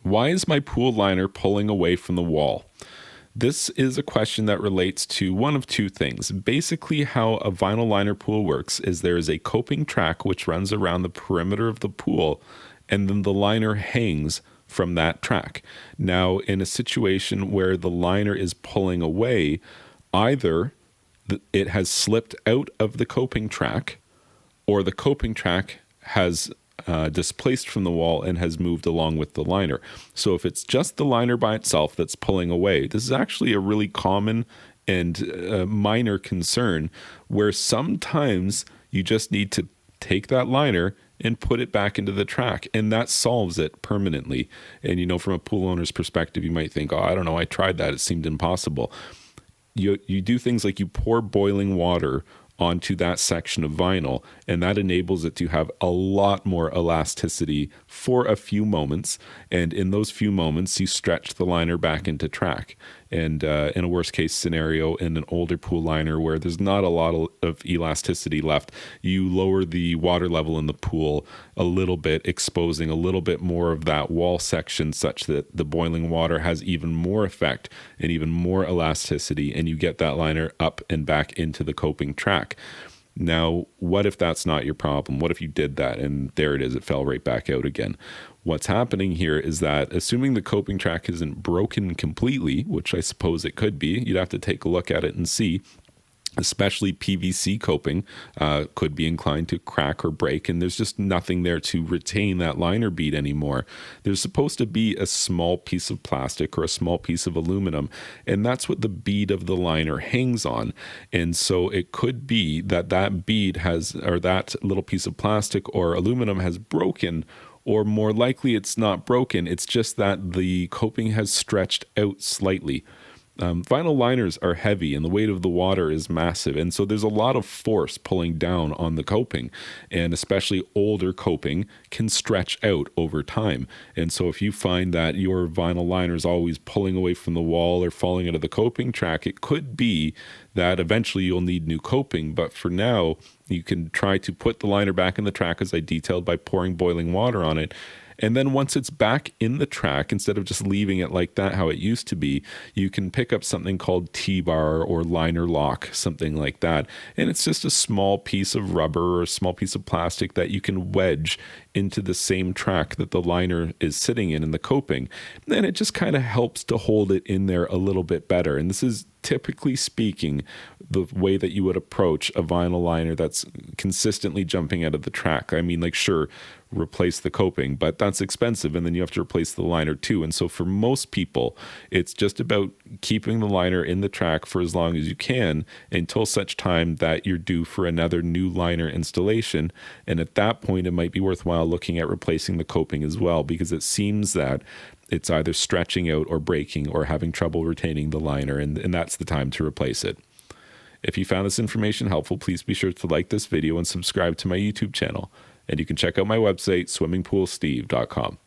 Why is my pool liner pulling away from the wall? This is a question that relates to one of two things. Basically, how a vinyl liner pool works is there is a coping track which runs around the perimeter of the pool, and then the liner hangs from that track. Now, in a situation where the liner is pulling away, either it has slipped out of the coping track, or the coping track has displaced from the wall and has moved along with the liner. So if it's just the liner by itself that's pulling away, this is actually a really common and minor concern where sometimes you just need to take that liner and put it back into the track, and that solves it permanently. And, you know, from a pool owner's perspective, you might think, oh, I don't know, I tried that. It seemed impossible. You do things like you pour boiling water onto that section of vinyl, and that enables it to have a lot more elasticity for a few moments. And in those few moments, you stretch the liner back into track. And in a worst case scenario, in an older pool liner where there's not a lot of elasticity left, you lower the water level in the pool a little bit, exposing a little bit more of that wall section such that the boiling water has even more effect and even more elasticity, and you get that liner up and back into the coping track. Now, what if that's not your problem? What if you did that and there it is, it fell right back out again? What's happening here is that, assuming the coping track isn't broken completely, which I suppose it could be, you'd have to take a look at it and see, especially PVC coping could be inclined to crack or break, and there's just nothing there to retain that liner bead anymore. There's supposed to be a small piece of plastic or a small piece of aluminum, and that's what the bead of the liner hangs on. And so it could be that that bead has, or that little piece of plastic or aluminum has broken, or more likely it's not broken, it's just that the coping has stretched out slightly. Vinyl liners are heavy and the weight of the water is massive, and so there's a lot of force pulling down on the coping, and especially older coping can stretch out over time. And so if you find that your vinyl liner is always pulling away from the wall or falling out of the coping track, it could be that eventually you'll need new coping. But for now, you can try to put the liner back in the track as I detailed by pouring boiling water on it. And then once it's back in the track, instead of just leaving it like that, how it used to be, you can pick up something called T-bar or liner lock, something like that. And it's just a small piece of rubber or a small piece of plastic that you can wedge into the same track that the liner is sitting in the coping. And it just kind of helps to hold it in there a little bit better. And this is, typically speaking, the way that you would approach a vinyl liner that's consistently jumping out of the track. I mean, like, sure, replace the coping, but that's expensive, and then you have to replace the liner too. And so for most people, it's just about keeping the liner in the track for as long as you can until such time that you're due for another new liner installation. And at that point, it might be worthwhile looking at replacing the coping as well, because it seems that it's either stretching out or breaking or having trouble retaining the liner, and that's the time to replace it. If you found this information helpful, please be sure to like this video and subscribe to my YouTube channel. And you can check out my website, swimmingpoolsteve.com.